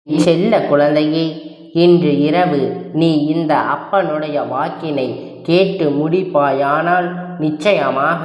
செல்ல குழந்தையே, இன்று இரவு நீ இந்த அப்பனுடைய வாக்கினை கேட்டு முடிப்பாயானால் நிச்சயமாக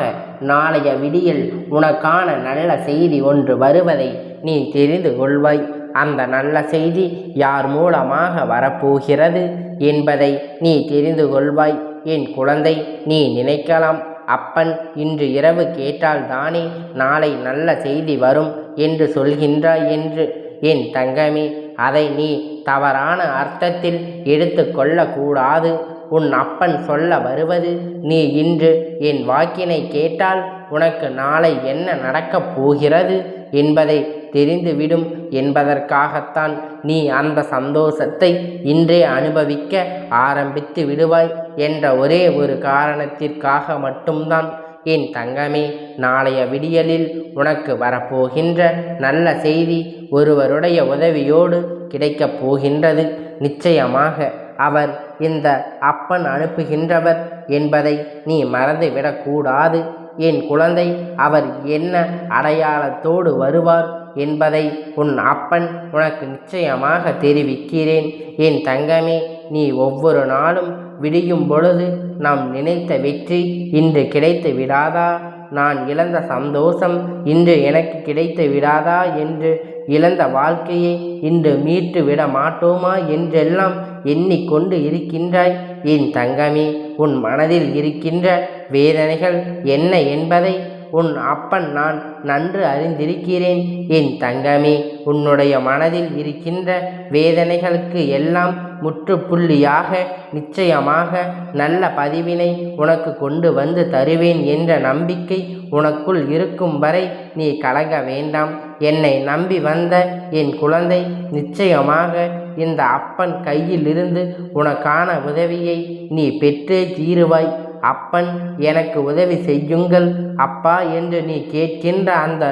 நாளைய விடியல் உனக்கான நல்ல செய்தி ஒன்று வருவதை நீ தெரிந்து கொள்வாய். அந்த நல்ல செய்தி யார் மூலமாக வரப்போகிறது என்பதை நீ தெரிந்து கொள்வாய். என் குழந்தை, நீ நினைக்கலாம், அப்பன் இன்று இரவு கேட்டால் தானே நாளை நல்ல செய்தி வரும் என்று சொல்கின்றாய் என்று. என் தங்கமே, அதை நீ தவறான அர்த்தத்தில் எடுத்து கொள்ளக்கூடாது. உன் அப்பன் சொல்ல வருவது, நீ இன்று என் வாக்கினை கேட்டால் உனக்கு நாளை என்ன நடக்கப் போகிறது என்பதை தெரிந்துவிடும் என்பதற்காகத்தான். நீ அந்த சந்தோஷத்தை இன்றே அனுபவிக்க ஆரம்பித்து விடுவாய் என்ற ஒரே ஒரு காரணத்திற்காக மட்டும்தான். என் தங்கமே, நாளைய விடியலில் உனக்கு வரப்போகின்ற நல்ல செய்தி ஒருவருடைய உதவியோடு கிடைக்கப் போகின்றது. நிச்சயமாக அவர் இந்த அப்பன் அனுப்புகின்றவர் என்பதை நீ மறந்துவிடக்கூடாது. என் குழந்தை, அவர் என்ன அடையாளத்தோடு வருவார் என்பதை உன் அப்பன் உனக்கு நிச்சயமாக தெரிவிக்கிறேன். என் தங்கமே, நீ ஒவ்வொரு நாளும் விடியும் பொழுது நாம் நினைத்த வெற்றி இன்று கிடைத்து விடாதா, நான் இழந்த சந்தோஷம் இன்று எனக்கு கிடைத்து விடாதா என்று, இழந்த வாழ்க்கையை இன்று மீட்டு விட மாட்டோமா என்றெல்லாம் எண்ணிக்கொண்டு இருக்கின்றாய். என் தங்கமே, உன் மனதில் இருக்கின்ற வேதனைகள் என்ன என்பதை உன் அப்பன் நான் நன்கு அறிந்திருக்கிறேன். என் தங்கமே, உன்னுடைய மனதில் இருக்கின்ற வேதனைகளுக்கு எல்லாம் முற்றுப்புள்ளியாக நிச்சயமாக நல்ல பதிவினை உனக்கு கொண்டு வந்து தருவேன் என்ற நம்பிக்கை உனக்குள் இருக்கும் வரை நீ கலங்க வேண்டாம். என்னை நம்பி வந்த என் குழந்தை, நிச்சயமாக இந்த அப்பன் கையிலிருந்து உனக்கான உதவியை நீ பெற்றே தீருவாய். அப்பன் எனக்கு உதவி செய்யுங்கள் அப்பா என்று நீ கேட்கின்ற அந்த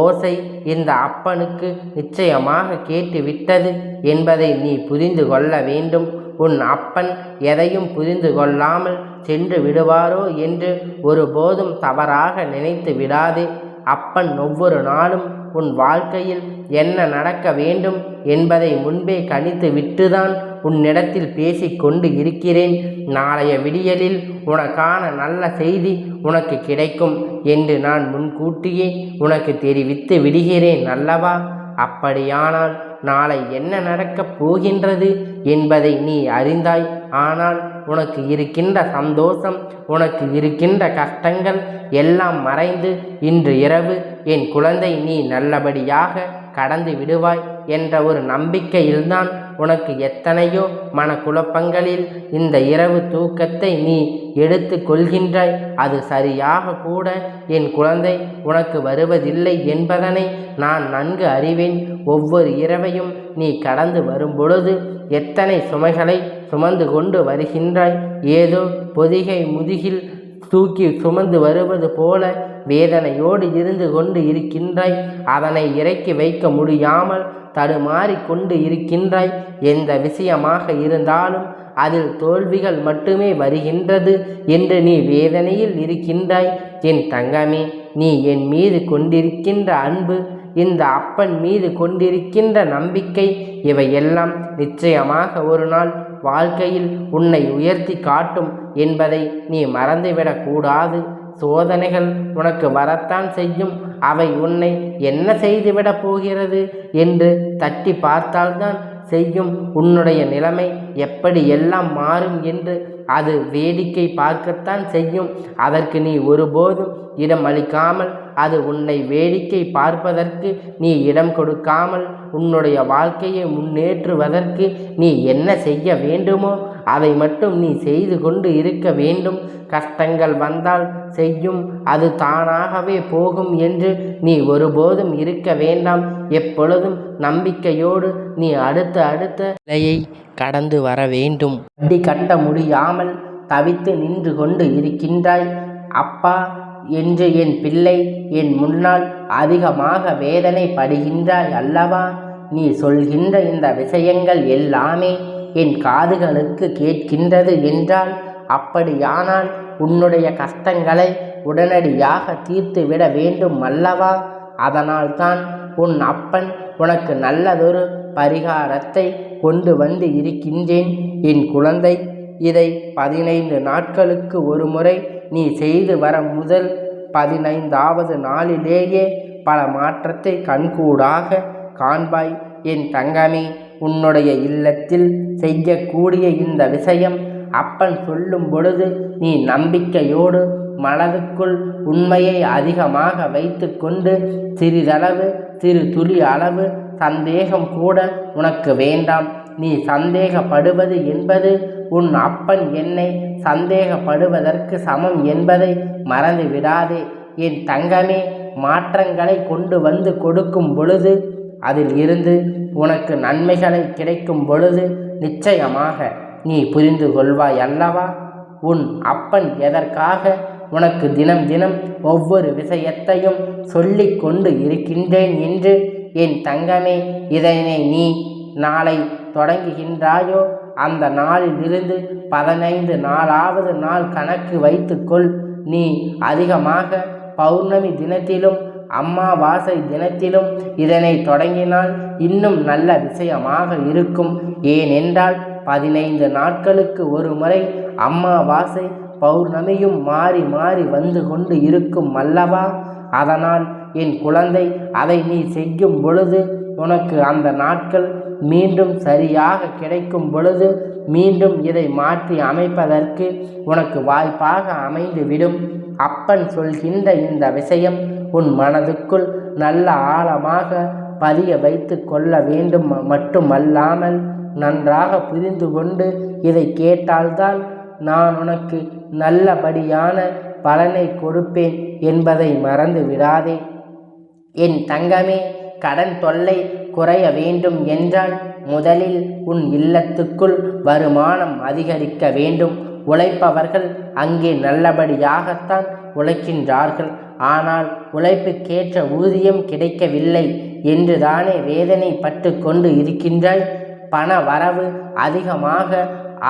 ஓசை இந்த அப்பனுக்கு நிச்சயமாக கேட்டுவிட்டது என்பதை நீ புரிந்து கொள்ள வேண்டும். உன் அப்பன் எதையும் புரிந்து கொள்ளாமல் சென்று விடுவாரோ என்று ஒருபோதும் தவறாக நினைத்து விடாதே. அப்பன் ஒவ்வொரு நாளும் உன் வாழ்க்கையில் என்ன நடக்க வேண்டும் என்பதை முன்பே கணித்து விட்டுதான் உன்னிடத்தில் பேசிக்கொண்டு இருக்கிறேன். நாளைய விடியலில் உனக்கான நல்ல செய்தி உனக்கு கிடைக்கும் என்று நான் முன்கூட்டியே உனக்கு தெரிவித்து விடுகிறேன் அல்லவா? அப்படியானால் நாளை என்ன நடக்கப் போகின்றது என்பதை நீ அறிந்தாய். ஆனால் உனக்கு இருக்கின்ற சந்தோஷம், உனக்கு இருக்கின்ற கஷ்டங்கள் எல்லாம் மறைந்து இன்று இரவு என் குழந்தை நீ நல்லபடியாக கடந்து விடுவாய் என்ற ஒரு நம்பிக்கையில்தான் உனக்கு எத்தனையோ மனக்குழப்பங்களில் இந்த இரவு தூக்கத்தை நீ எடுத்து கொள்கின்றாய். அது சரியாக கூட என் குழந்தை உனக்கு வருவதில்லை என்பதனை நான் நன்கு அறிவேன். ஒவ்வொரு இரவையும் நீ கடந்து வரும் பொழுது எத்தனை சுமைகளை சுமந்து கொண்டு வருகின்றாய். ஏதோ பொதிகை முதுகில் தூக்கி சுமந்து வருவது போல வேதனையோடு இருந்து கொண்டு இருக்கின்றாய். அதனை இறக்கி வைக்க முடியாமல் தடுமாறி கொண்டு இருக்கின்றாய். எந்த விஷயமாக இருந்தாலும் அதில் தோல்விகள் மட்டுமே வருகின்றது என்று நீ வேதனையில் இருக்கின்றாய். என் தங்கமே, நீ என் மீது கொண்டிருக்கின்ற அன்பு, இந்த அப்பன் மீது கொண்டிருக்கின்ற நம்பிக்கை, இவையெல்லாம் நிச்சயமாக ஒரு நாள் வாழ்க்கையில் உன்னை உயர்த்தி காட்டும் என்பதை நீ மறந்துவிடக்கூடாது. சோதனைகள் உனக்கு வரத்தான் செய்யும். அவை உன்னை என்ன செய்துவிடப் போகிறது என்று தட்டி பார்த்தால்தான் செய்யும். உன்னுடைய நிலைமை எப்படி எல்லாம் மாறும் என்று அது வேடிக்கை பார்க்கத்தான் செய்யும். அதற்கு நீ ஒருபோதும் இடம் அளிக்காமல், அது உன்னை வேடிக்கை பார்ப்பதற்கு நீ இடம் கொடுக்காமல், உன்னுடைய வாழ்க்கையை முன்னேற்றுவதற்கு நீ என்ன செய்ய வேண்டுமோ அதை மட்டும் நீ செய்து கொண்டு இருக்க வேண்டும். கஷ்டங்கள் வந்தால் செய்யும், அது தானாகவே போகும் என்று நீ ஒருபோதும் இருக்க வேண்டாம். எப்பொழுதும் நம்பிக்கையோடு நீ அடுத்த நிலையை கடந்து வர வேண்டும். வட்டி கட்ட முடியாமல் தவித்து நின்று கொண்டு இருக்கின்றாய். அப்பா என்று என் பிள்ளை என் முன்னால் அதிகமாக வேதனை படுகின்றாய் அல்லவா? நீ சொல்கின்ற இந்த விஷயங்கள் எல்லாமே என் காதுகளுக்கு கேட்கின்றது என்றால், அப்படியானால் உன்னுடைய கஷ்டங்களை உடனடியாக தீர்த்து விட வேண்டும் அல்லவா? அதனால்தான் உன் அப்பன் உனக்கு நல்லதொரு பரிகாரத்தை கொண்டு வந்து இருக்கின்றேன் என் குழந்தை. இதை 15 நாட்களுக்கு ஒரு முறை நீ செய்து வர முதல் 15வது நாளிலேயே பல மாற்றத்தை கண்கூடாக காண்பாய் என் தங்கமே. உன்னுடைய இல்லத்தில் செய்யக்கூடிய இந்த விஷயம் அப்பன் சொல்லும் பொழுது நீ நம்பிக்கையோடு மனதுக்குள் உண்மையை அதிகமாக வைத்து கொண்டு சிறு துளி அளவு சந்தேகம் கூட உனக்கு வேண்டாம். நீ சந்தேகப்படுவது என்பது உன் அப்பன் என்னை சந்தேகப்படுவதற்கு சமம் என்பதை மறந்து விடாதே என் தங்கமே. மாற்றங்களை கொண்டு வந்து கொடுக்கும் பொழுது அதில் இருந்து உனக்கு நன்மைகளை கிடைக்கும் பொழுது நிச்சயமாக நீ புரிந்து கொள்வாய் அல்லவா? உன் அப்பன் எதற்காக உனக்கு தினம் தினம் ஒவ்வொரு விஷயத்தையும் சொல்லி கொண்டு இருக்கின்றேன் என்று என் தங்கமே. இதனை நீ நாளை தொடங்குகின்றாயோ அந்த நாளிலிருந்து 15 நாள் கணக்கு வைத்துக்கொள். நீ அதிகமாக பௌர்ணமி தினத்திலும் அமாவாசை தினத்திலும் இதனை தொடங்கினால் இன்னும் நல்ல விஷயமாக இருக்கும். ஏனென்றால் 15 நாட்களுக்கு ஒரு முறை அமாவாசை பௌர்ணமியும் மாறி மாறி வந்து கொண்டு இருக்கும் அல்லவா? அதனால் என் குழந்தை அதை நீ செய்யும் பொழுது உனக்கு அந்த நாட்கள் மீண்டும் சரியாக கிடைக்கும் பொழுது மீண்டும் இதை மாற்றி அமைப்பதற்கு உனக்கு வாய்ப்பாக அமைந்துவிடும். அப்பன் சொல்கின்ற இந்த விஷயம் உன் மனதுக்குள் நல்ல ஆழமாக பதிய வைத்து கொள்ள வேண்டும். மட்டுமல்லாமல் நன்றாக புரிந்து கொண்டு இதை கேட்டால்தான் நான் உனக்கு நல்லபடியான பலனை கொடுப்பேன் என்பதை மறந்து விடாதே என் தங்கமே. கடன் தொல்லை குறைய வேண்டும் என்றால் முதலில் உன் இல்லத்துக்குள் வருமானம் அதிகரிக்க வேண்டும். உழைப்பவர்கள் அங்கே நல்லபடியாகத்தான் உழைக்கின்றார்கள். ஆனால் உழைப்புக்கேற்ற ஊதியம் கிடைக்கவில்லை என்று தானே வேதனைப்பட்டு கொண்டு இருக்கின்றாய். பண வரவு அதிகமாக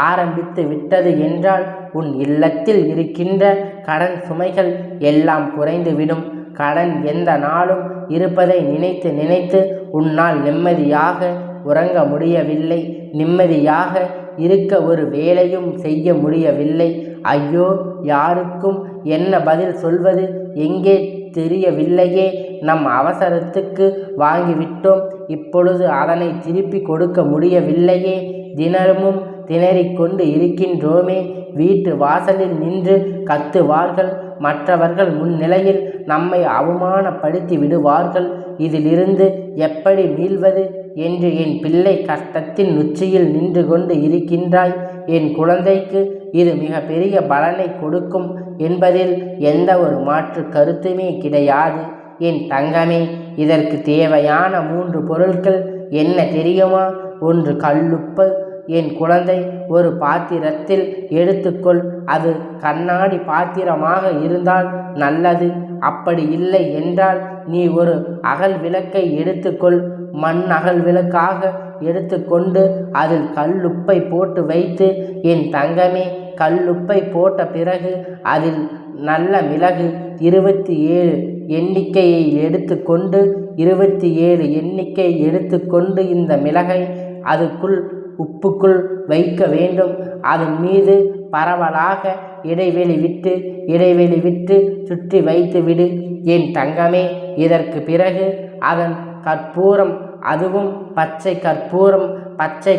ஆரம்பித்து விட்டது என்றால் உன் இல்லத்தில் இருக்கின்ற கடன் சுமைகள் எல்லாம் குறைந்துவிடும். கடன் எந்த நாளும் இருப்பதை நினைத்து நினைத்து உன்னால் நிம்மதியாக உறங்க முடியவில்லை. நிம்மதியாக இருக்க ஒரு வேலையும் செய்ய முடியவில்லை. ஐயோ, யாருக்கும் என்ன பதில் சொல்வது எங்கே தெரியவில்லையே. நம் அவசரத்துக்கு வாங்கிவிட்டோம், இப்பொழுது அதனை திருப்பி கொடுக்க முடியவில்லையே. தினமும் திணறிக்கொண்டு இருக்கின்றோமே. வீட்டு வாசலில் நின்று கத்துவார்கள். மற்றவர்கள் முன்னிலையில் நம்மை அவமானப்படுத்தி விடுவார்கள். இதிலிருந்து எப்படி மீள்வது என்று என் பிள்ளை கஷ்டத்தின் உச்சியில் நின்று கொண்டு இருக்கின்றாய். என் குழந்தைக்கு இது மிக பெரிய பலனை கொடுக்கும் என்பதில் எந்த ஒரு மாற்று கருத்துமே கிடையாது என் தங்கமே. இதற்கு தேவையான 3 பொருட்கள் என்ன தெரியுமா? 1 கல்லுப்பு. என் குழந்தை, ஒரு பாத்திரத்தில் எடுத்துக்கொள். அது கண்ணாடி பாத்திரமாக இருந்தால் நல்லது. அப்படி இல்லை என்றால் நீ ஒரு அகல் விளக்கை எடுத்துக்கொள். மண் அகல் விளக்காக எடுத்துக்கொண்டு அதில் கல்லுப்பை போட்டு வைத்து என் தங்கமே, கல்லுப்பை போட்ட பிறகு அதில் நல்ல மிளகு 27 எண்ணிக்கையை எடுத்துக்கொண்டு 27 எண்ணிக்கை எடுத்துக்கொண்டு இந்த மிளகை அதுக்குள் உப்புக்குள் வைக்க வேண்டும். அதன் மீது பரவலாக இடைவெளி விட்டு சுற்றி வைத்து விடு என் தங்கமே. இதற்கு பிறகு அதன் கற்பூரம், அதுவும் பச்சை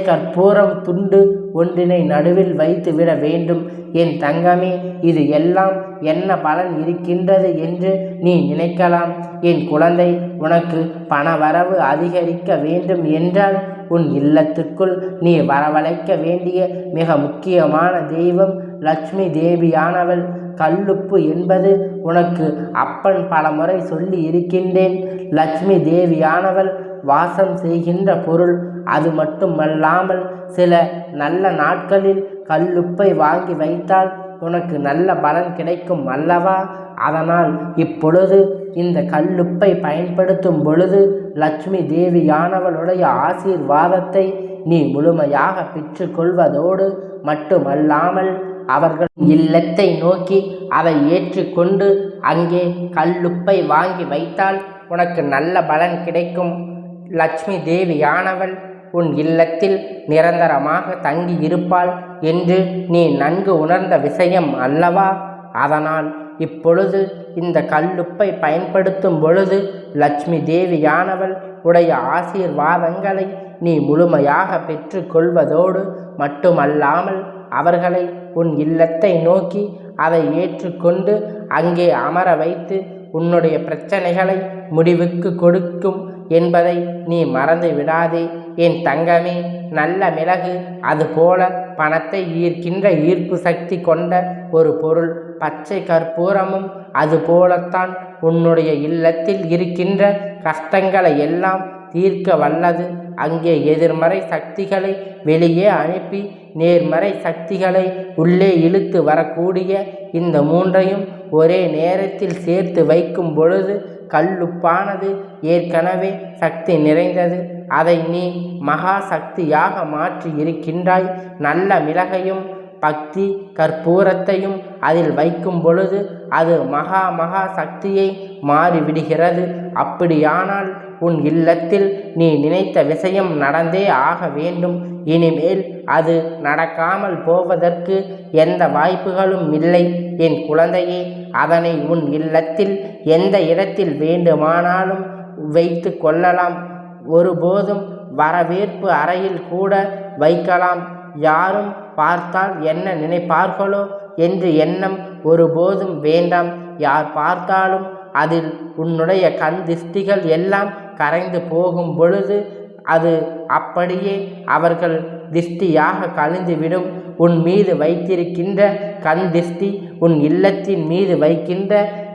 கற்பூரம் துண்டு ஒன்றினை நடுவில் வைத்து விட வேண்டும் என் தங்கமே. இது எல்லாம் என்ன பலன் இருக்கின்றது என்று நீ நினைக்கலாம். என் குழந்தை, உனக்கு பண வரவு அதிகரிக்க வேண்டும் என்றால் உன் இல்லத்துக்குள் நீ வரவழைக்க வேண்டிய மிக முக்கியமான தெய்வம் லட்சுமி தேவியானவள். கல்லுப்பு என்பது உனக்கு அப்பன் பலமுறை சொல்லி இருக்கின்றேன். லட்சுமி தேவியானவள் வாசம் செய்கின்ற பொருள். அது மட்டுமல்லாமல் சில நல்ல நாட்களில் கல்லுப்பை வாங்கி வைத்தால் உனக்கு நல்ல பலன் கிடைக்கும் அல்லவா? அதனால் இப்பொழுது இந்த கல்லுப்பை பயன்படுத்தும் பொழுது லட்சுமி தேவியானவளுடைய ஆசீர்வாதத்தை நீ முழுமையாக பெற்று கொள்வதோடு மட்டுமல்லாமல் அவர்கள் இல்லத்தை நோக்கி அதை ஏற்றுக்கொண்டு அங்கே கல்லுப்பை வாங்கி வைத்தால் உனக்கு நல்ல பலன் கிடைக்கும். லட்சுமி தேவியானவள் உன் இல்லத்தில் நிரந்தரமாக தங்கி இருப்பாள் என்று நீ நன்கு உணர்ந்த விஷயம் அல்லவா? அதனால் இப்பொழுது இந்த கல்லுப்பை பயன்படுத்தும் பொழுது லட்சுமி தேவியானவள் உடைய ஆசீர்வாதங்களை நீ முழுமையாக பெற்று கொள்வதோடு மட்டுமல்லாமல் அவர்களை உன் இல்லத்தை நோக்கி அதை ஏற்றுக்கொண்டு அங்கே அமர வைத்து உன்னுடைய பிரச்சனைகளை முடிவுக்கு கொடுக்கும் என்பதை நீ மறந்து விடாதே என் தங்கமே. நல்ல மிளகு அதுபோல பணத்தை ஈர்க்கின்ற ஈர்ப்பு சக்தி கொண்ட ஒரு பொருள். பச்சை கற்பூரமும் அதுபோலத்தான் உன்னுடைய இல்லத்தில் இருக்கின்ற கஷ்டங்களை எல்லாம் தீர்க்க வல்லது. அங்கே எதிர்மறை சக்திகளை வெளியே அனுப்பி நேர்மறை சக்திகளை உள்ளே இழுத்து வரக்கூடிய இந்த மூன்றையும் ஒரே நேரத்தில் சேர்த்து வைக்கும் பொழுது கல்லுப்பானது ஏற்கனவே சக்தி நிறைந்தது. அதை நீ மகா சக்தியாக மாற்றி இருக்கின்றாய். நல்ல மிளகையும் பக்தி கற்பூரத்தையும் அதில் வைக்கும் பொழுது அது மகா சக்தியை மாறிவிடுகிறது. அப்படியானால் உன் இல்லத்தில் நீ நினைத்த விஷயம் நடந்தே ஆக வேண்டும். இனிமேல் அது நடக்காமல் போவதற்கு எந்த வாய்ப்புகளும் இல்லை என் குழந்தையே. அதனை உன் இல்லத்தில் எந்த இடத்தில் வேண்டுமானாலும் வைத்து கொள்ளலாம். ஒருபோதும் வரவேற்பு அறையில் கூட வைக்கலாம். யாரும் பார்த்தால் என்ன நினைப்பார்களோ என்று எண்ணம் ஒருபோதும் வேண்டாம். யார் பார்த்தாலும் அதில் உன்னுடைய கண் திஷ்டிகள் எல்லாம் கரைந்து போகும் பொழுது அது அப்படியே அவர்கள் திஷ்டியாக கழிந்துவிடும். உன் மீது வைத்திருக்கின்ற கண் திஷ்டி, உன் இல்லத்தின் மீது வைக்கின்ற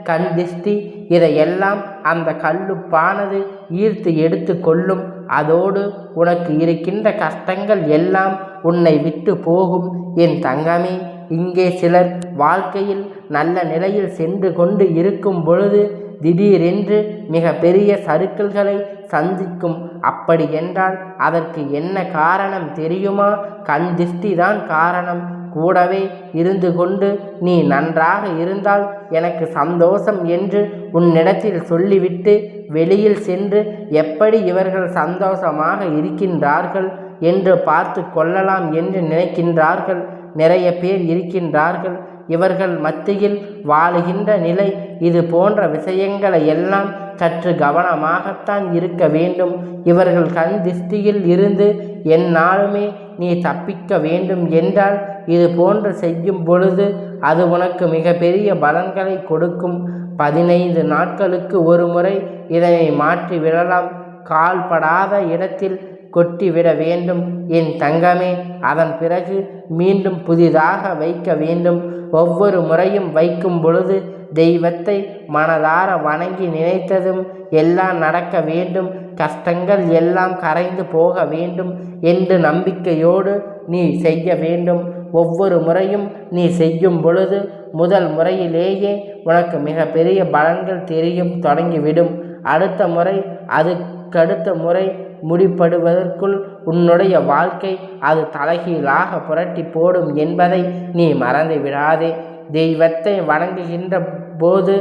கண் திஷ்டி, இதையெல்லாம் அந்த கல்லுப்பானது ஈர்த்து எடுத்து கொள்ளும். அதோடு உனக்கு இருக்கின்ற கஷ்டங்கள் எல்லாம் உன்னை விட்டு போகும் என் தங்கமே. இங்கே சிலர் வாழ்க்கையில் நல்ல நிலையில் சென்று கொண்டு இருக்கும் பொழுது திடீரென்று மிக பெரிய சறுக்கல்களை சந்திக்கும். அப்படி என்றால் அதற்கு என்ன காரணம் தெரியுமா? கண் திஷ்டி தான் காரணம். கூடவே இருந்து கொண்டு நீ நன்றாக இருந்தால் எனக்கு சந்தோஷம் என்று உன்னிடத்தில் சொல்லிவிட்டு வெளியில் சென்று எப்படி இவர்கள் சந்தோஷமாக இருக்கின்றார்கள் என்று பார்த்து கொள்ளலாம் என்று நினைக்கின்றார்கள். நிறைய பேர் இருக்கின்றார்கள். இவர்கள் மத்தியில் வாழுகின்ற நிலை இது போன்ற விஷயங்களை எல்லாம் சற்று கவனமாகத்தான் இருக்க வேண்டும். இவர்கள் கண் திஷ்டியில் இருந்து எந்நாளுமே நீ தப்பிக்க வேண்டும் என்றால் இது போன்று செய்யும் பொழுது அது உனக்கு மிக பெரிய பலன்களை கொடுக்கும். 15 நாட்களுக்கு ஒரு முறை இதனை மாற்றி விடலாம். கால்படாத இடத்தில் கொட்டிவிட வேண்டும் என் தங்கமே. அதன் பிறகு மீண்டும் புதிதாக வைக்க வேண்டும். ஒவ்வொரு முறையும் வைக்கும் பொழுது தெய்வத்தை மனதார வணங்கி நினைத்ததும் எல்லாம் நடக்க வேண்டும். கஷ்டங்கள் எல்லாம் கரைந்து போக வேண்டும் என்று நம்பிக்கையோடு நீ செய்ய வேண்டும். ஒவ்வொரு முறையும் நீ செய்யும் பொழுது முதல் முறையிலேயே உனக்கு மிக பெரிய பலன்கள் தெரியும் தொடங்கிவிடும். அடுத்த முறை அதுக்கடுத்த முறை முடிப்படுவதற்குள் உன்னுடைய வாழ்க்கை அது தலைகீழாக புரட்டி போடும் என்பதை நீ மறந்து விடாதே. தெய்வத்தை வணங்குகின்ற போது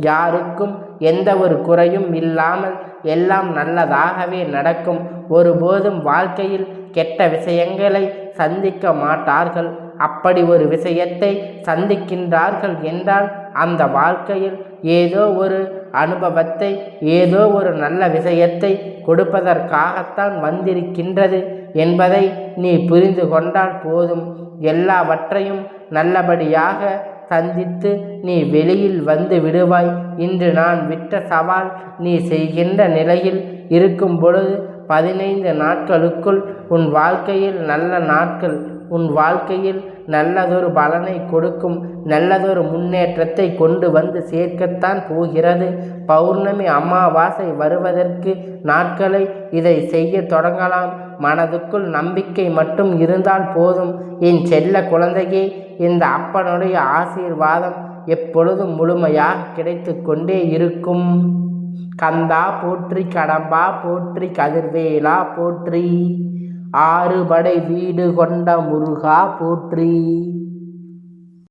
யாருக்கும் எந்த ஒரு குறையும் இல்லாமல் எல்லாம் நல்லதாகவே நடக்கும். ஒருபோதும் வாழ்க்கையில் கெட்ட விஷயங்களை சந்திக்க மாட்டார்கள். அப்படி ஒரு விஷயத்தை சந்திக்கின்றார்கள் என்றால் அந்த வாழ்க்கையில் ஏதோ ஒரு அனுபவத்தை, ஏதோ ஒரு நல்ல விஷயத்தை கொடுப்பதற்காகத்தான் வந்திருக்கின்றது என்பதை நீ புரிந்து கொண்டால் போதும். எல்லாவற்றையும் நல்லபடியாக சந்தித்து நீ வெளியில் வந்து விடுவாய். இன்று நான் விட்ட சவால் நீ செய்கின்ற நிலையில் இருக்கும் பொழுது 15 நாட்களுக்குள் உன் வாழ்க்கையில் நல்ல நாட்கள், உன் வாழ்க்கையில் நல்லதொரு பலனை கொடுக்கும், நல்லதொரு முன்னேற்றத்தை கொண்டு வந்து சேர்க்கத்தான் போகிறது. பௌர்ணமி அமாவாசை வருவதற்கு நாட்களை இதை செய்ய தொடங்கலாம். மனதுக்குள் நம்பிக்கை மட்டும் இருந்தால் போதும் என் செல்ல குழந்தையே. இந்த அப்பனுடைய ஆசீர்வாதம் எப்பொழுதும் முழுமையாக கிடைத்து கொண்டே இருக்கும். கந்தா போற்றி, கடம்பா போற்றி, கதிர்வேலா போற்றி, 6 படை வீடு கொண்ட முருகா போற்றி.